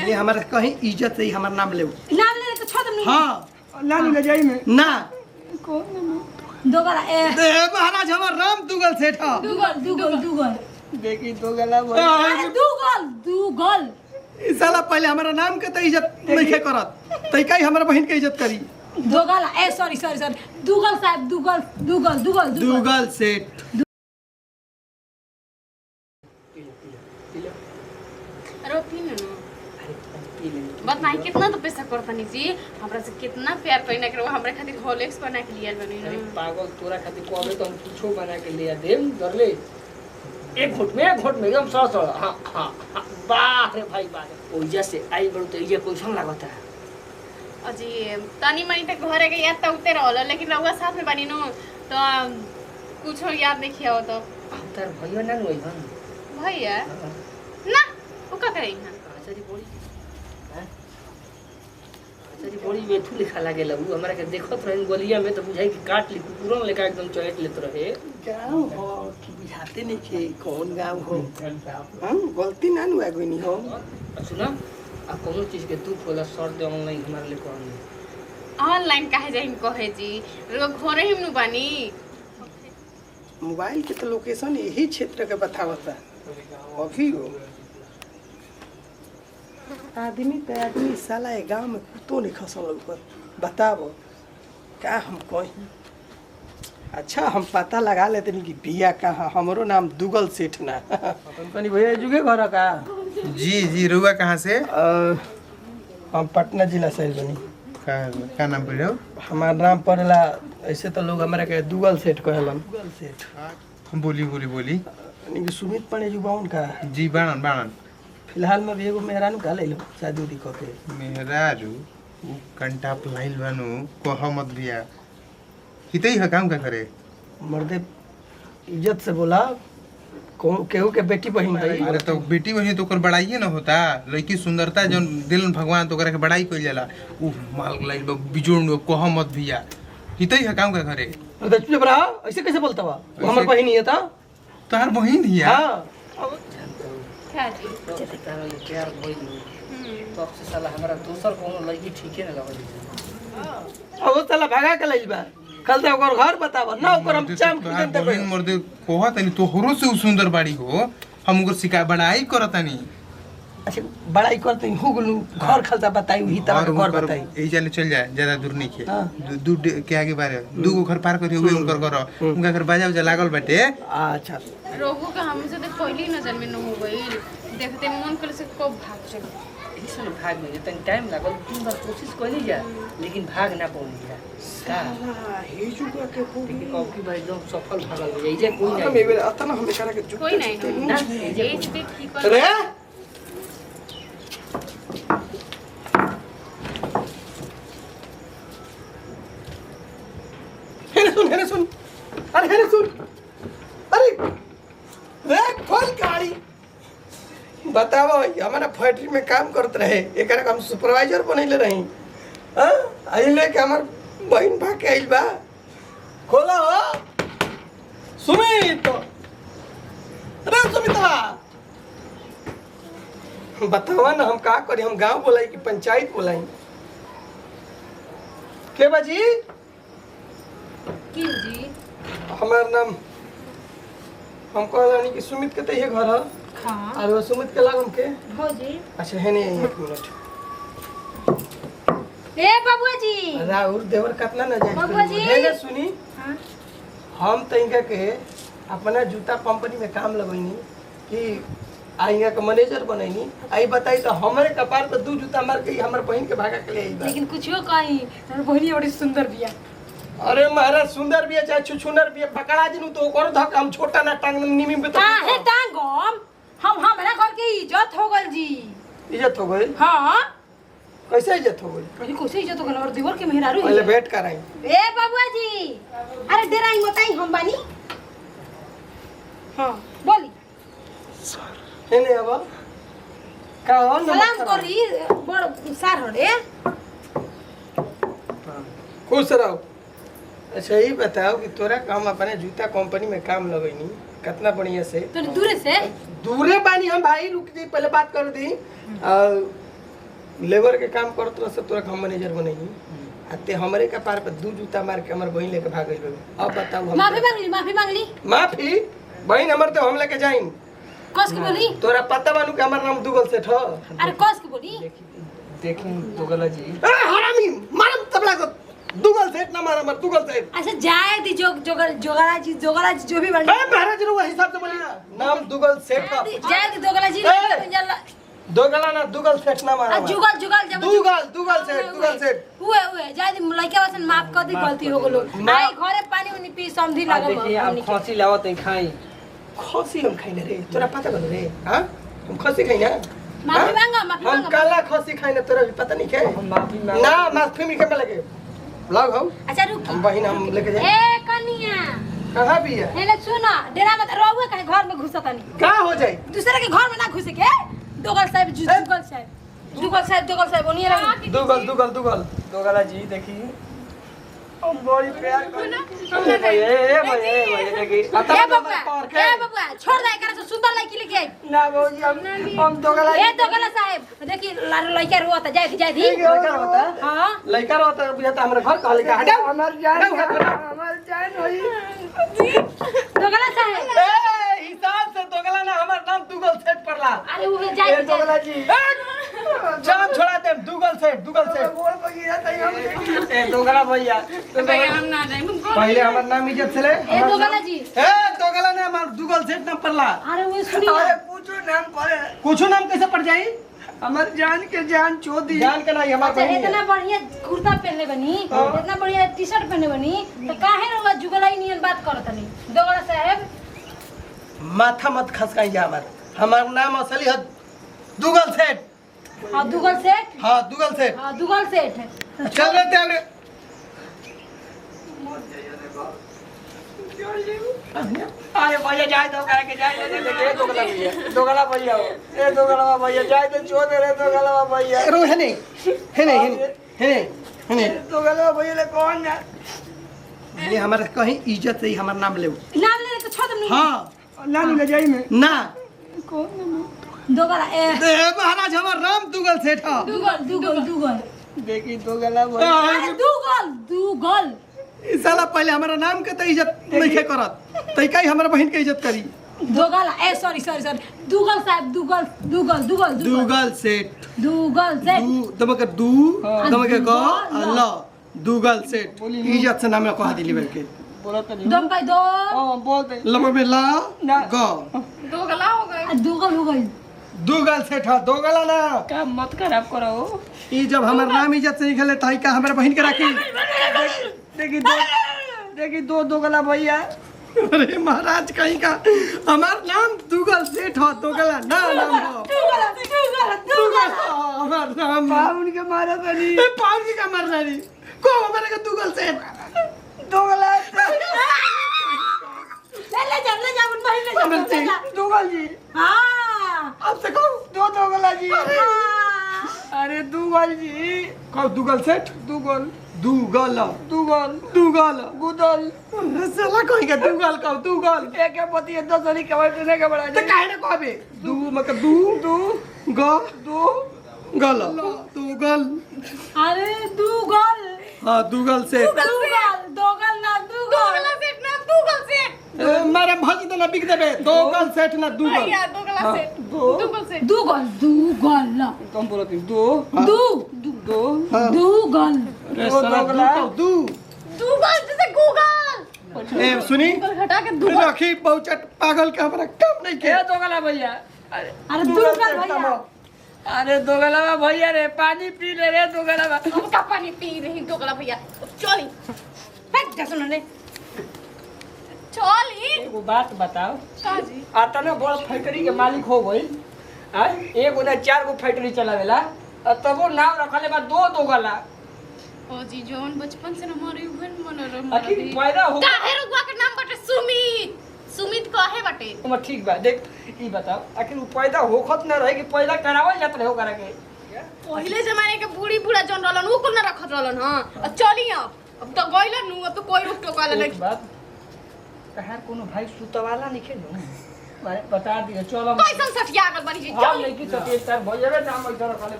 ये हमारा कहीं इज्जत से ही हमारा नाम ले तो छोड़ दम नहीं। हां लानी ले जाई में ना दोगला ए महाराज हमार राम दुगल सेठ दुगल देखी दो गला बोल अरे दुगल ई साला पहले हमारा नाम के त इज्जत नहीं खे करत तई काई हमारा बहन के इज्जत करी दोगला ए सॉरी दुगल साहब दुगल दुगल सेठ अरे पीने न बताई कितना तो पैसा करतनी जी हमरा से कितना प्यार कइना के हमरा खातिर हॉर्लिक्स बना के लिया बनी अरे पागल तोरा खातिर कहबे तो हम कुछो बना के लिया देम दरले एक घुट में एकदम सौ हां वाह रे भाई वाह ओइजा से आई बड़ तो इजे कैसन लागत है अजी तनी मनी तक घरे के याद त उते रहल लेकिन रउआ साथ में बनी नु तो कुछ याद नहीं किया हो तो तार भैया ना होई हन भैया ना ओ का करे ना आचारी बोली हैं आचारी बोली बेथु लिखा लागे लगू हमरा के देखत रहन गोलिया में तो बुझाई कि काट ली कुकुरन लेका एकदम चोट लेत रहे गाँव हो कि बुझाते नहीं खे कौन गाँव हो गलती ना नु आगो नहीं हो सुना आ कोनो चीज के दुख होला सर दे ऑनलाइन हमारे लिए कहनी ऑनलाइन काहे जाइन कहे जी रो घरे हिम नु बानी मोबाइल के तो लोकेशन यही क्षेत्र के बतावता अभी हो आदमी साला ये गांव में कुत्तों नहीं खसल ऊपर बताओ क्या हम कहीं अच्छा हम पता लगा लेते नहीं कि बिया कहाँ हमरो नाम दुगल सेठ ना कंपनी भैया जुगे घर का जी रुआ कहाँ से हम पटना जिला से बनी का नाम पड़ हमारा नाम पड़ेला ऐसे तो लोग हमारे के दुगल सेठ कहलन दुगल सेठ बोली यानी कि सुमित पांडे जुबाउन का जी बाणन फिलहाल में भी एगो मेहरानू का ले लो शादी उदी कके मेहरारू उ कंटा पलाइल बानू कह मत बिया हितई है काम का करे मर्दे इज्जत से बोला केहू के बेटी बहन भाई अरे तो बेटी वही तो कर बड़ाइए ना होता लड़की सुंदरता जो दिल भगवान तो करे के बड़ाई कइल जाला उ माल लाइल बिजोड़ कह मत बिया हितई है काम का करे तो चुप रहा ऐसे कैसे बोलता बा हमर बहन ही है ता तोहर बहन ही है हां क्या जी तारा ले प्यार भइल तब से साला हमरा दूसर कोनो लड़की ठीके ना लगल अब साला भागा के लइल बा कल तो ओकर घर बतावा ना ओकर हम चाम तोहर किदन बहन मर्दे कहत नहीं तोहरो से सुंदर बाड़ी हो हम ओकर शिकायत बड़ाई करतानी अच्छा बड़ाई करते हो गलू घर खलता बताई ही तरह घर बताई यही चले चल जाए ज्यादा दूर नहीं खे हाँ। दूर के आगे बारे दू गो घर पार करी हुए उनकर घर उनका घर बाजा उजा लागल बाटे अच्छा रोहू का हमसे तो पहली नजर में न हो गई देखते मन कर से कब भाग चल ऐसा भाग में तन टाइम लागल 3 बार कोशिश कइली जा लेकिन भाग ना पौनी जा का हे जुगा के लेकिन कौकी भाई एकदम सफल भागल हो जाई कोई हम नहीं एबे अतना हम करा के कोई नहीं ना ये चीज ठीक कर अरे हेने सुन अरे रे खोल गाड़ी बताओ हमारा फैक्ट्री में काम करते रहे एक हम सुपरवाइजर बनैले रही हां आइले के हमर बहन भाग के आइल बा खोला हो सुमित अरे सुमितवा बतावा ना हम का करी हम गांव बोलाई कि पंचायत बोलाई के बाजी की जी हमार नाम हम कहलानी कि सुमित के तो ये घर है हां और वो सुमित के लागम के भौजी अच्छा है नहीं एक मिनट ए बाबूआ जी राहुल देवर कितना न जाए बाबूआ जी। है ना सुनी हां हम तइका के अपना जूता कंपनी में काम लगैनी कि आइगा के मैनेजर बनैनी आई बताई तो हमारे कपार पे 2 जूता मार के हमर बहन के भागा के ले आई बा लेकिन कुछो कहीं हमर बहनी बड़ी सुंदर बिया अरे महाराज सुंदर भी है चाहे छुछुनर भी है पकड़ा जिनु तो ओकर धक हम छोटा ना टांग निमी पे तो काहे टांगम हम हमरा घर के इज्जत हो गल जी इज्जत हो गई हां कैसे इज्जत हो गई अरे कैसे इज्जत हो गल और दीवार के मेहरारू पहले भेंट कराई ए बाबूआ जी अरे डेराई बताई हम बानी हां बोली हेने अब का हो सलाम करी बड़ सार हड़े खुश रहो अच्छा ये बताओ कि तोरा काम अपने जूता कंपनी में काम लगैनी कितना बढ़िया से तो दूर से दूरे बानी हम भाई रुक जी पहले बात कर दी लेबर के काम करत रह से तोरा हम मैनेजर बनई आ ते हमरे के पार पे 2 जूता मार के हमर बहिन लेके भाग गइल। अब बताऊ हम माफी मांगली माफी बहिन हमर तो हम लेके जाइन कस के बोली तोरा पता बानू के हमर नाम दुगल सेठ ह। अरे कस के बोली देखी दोगला जी ए हरामी मारम तबला को दुगल सेठ ना मार हमर दुगल सेठ। अच्छा जाए दी जोगला जी जो भी बन ए महाराज रो हिसाब से बोली ना नाम दुगल सेठ ह। जाए दी दोगला जी दोगला ना दुगल सेठ ना मार जुगल जब दुगल सेठ उहे जाए दी लइका वसन माफ कर दी गलती हो गेलो आई घरे पानी उनी पी समझी लागल देखिए हम खसी लावत है खाई खसी हम खाइने रे तोरा पता बन रे हां हम खसी खाइना माफी मांगा हम काला खसी खाइने तोरा भी पता नहीं के हम माफी मांग ना माफी में के लगे लाग हम अच्छा रुक हम बहिन हम लेके जाए ए कनिया कहां भी है हेले सुनो डेरा मत रहू कहीं घर में घुसत नहीं का हो जाए दूसरे के घर में ना घुसे के दोगल साहब ओनिए रही दुगल दोगला जी देखी हम बड़ी प्यार कर ए भैया देखी ए बबुआ छोड़ दे एकरा से सुंदर लड़की लेके आई ना भौजी हम दोगला ए दोगला साहब देखी लड़का रोता जाए दी लड़का होता हां लड़का होता बुझाता हमरा घर कहले का हटाओ हमार जान होई दोगला साहब ए हिसाब से दोगला ना हमर नाम दुगल सेठ पड़ला। अरे वो जाए दोगला जी जान छोड़ा दे दुगल सेठ बोल बगिया तई हम ए दोगला भैया हम ना जाए हमको पहले हमर नाम इज्जत से ले ए दोगला जी ए दोगला ने हमर दुगल सेठ नाम पड़ला। अरे वो सुनिए अरे पूछो नाम पड़े कुछ नाम कैसे पड़ जाई हमर जान के जान चोदी जान के नहीं हमार अच्छा बहिन इतना बढ़िया कुर्ता पहनले बनी इतना बढ़िया टी-शर्ट पहनले बनी तो काहे रोवा जुगलाई नियन बात करत नहीं दोगला साहब माथा मत खसकाई जा हमार नाम असली है दुगल सेठ। हां दुगल सेठ हां दुगल सेठ हां दुगल सेठ चल रे तेरे अरे भैया जाए दो कह के जाए दे के दोगला भैया ए दोगला भैया जाए दे चोद रे दोगला भैया रो है दोगला भैया ले कौन ना ये हमारा कहीं इज्जत से ही हमार नाम ले नाम ले तो छोड़ दम हां नानी ले जाई में ना दोगला ए महाराज हमार नाम दुगल सेठ है। दुगल देखी दोगला भैया अरे दुगल ई साला पहले हमारा नाम के तो इज्जत नहीं करत तई कई हमारा बहन के इज्जत करी दोगला ए सॉरी दुगल साहब दुगल सेठ दुगल सेठ दमक दू दमक क ल दुगल सेठ इज्जत से नाम कहा दिली बेल के बोला तो नहीं दम भाई दो हां बोल दे लम में ला ना। ग दोगला हो गए दुगल हो गई दुगल सेठ है दोगला ना का मत खराब करो ई जब हमार नाम इज्जत से निकले तई का हमारा बहन के राखी देखी दो दोगला भैया अरे महाराज कहीं का हमार नाम दुगल सेठ है दोगला ना नाम हो दुगल हमार नाम पाउन के मारा बनी पाउन का मर रही को हमारे का दुगल सेठ दोगला ले जा उन भाई ले जा दोगल जी हां अब से कहो दो दोगला जी हाँ। अरे दोगल जी कहो दुगल सेठ दुगल दुगल दुगल दुगल गुदल साला कहीं का दुगल कहो दुगल एक पति 10 वाली कवर देने का बड़ा तो काहे ना कहबे दू मतलब दू ग दो गल दुगल अरे दुगल हां दुगल सेठ दोगल ना दुगल दोगला सेठ ना दुगल सेठ मारे भज तो ना बिक देबे दुगल सेठ ना दुगल भैया दोगला सेठ दुगल सेठ दुगल तुम बोलती दो दो दुगल रे साला दू दुगल जैसे गूगल ए सुनी गूगल हटा के दुगल राखी बहुचट पागल का हमारा काम नहीं क्या के दोगला भैया अरे दुगल भैया अरे दोगला भैया रे पानी पी ले रे दोगला हम का पानी पी रही दोगला भैया चली फेंक जा सुनो ने चली एगो बात बताओ का जी आता ना बड़ फैक्ट्री के मालिक हो गई आ एगो ना 4 गो फैक्ट्री चलावेला तबो नाम रखले बा दो दोगला ओ जी जोन बचपन से हमारे उहन मनोरम आखिर पैदा हो काहे रुआ के नाम बटे सुमित काहे बटे तुम ठीक बा देख ई बताओ आखिर वो पैदा होखत ना रहे कि पैदा करावल जात रहे हो करा के पहले जमाने के बूढ़ी बूढ़ा जोन रहलन उ कुल ना रखत रहलन हां अब चली अब तो गइलन नु अब तो कोई रोक टोकाला एक नहीं बात कहार कोनो भाई सुतवाला निखे नु मारे बता दियो चलो कैसन सठिया गल बनी जी हां लेकिन तो एक तार भइबे नाम इधर रखले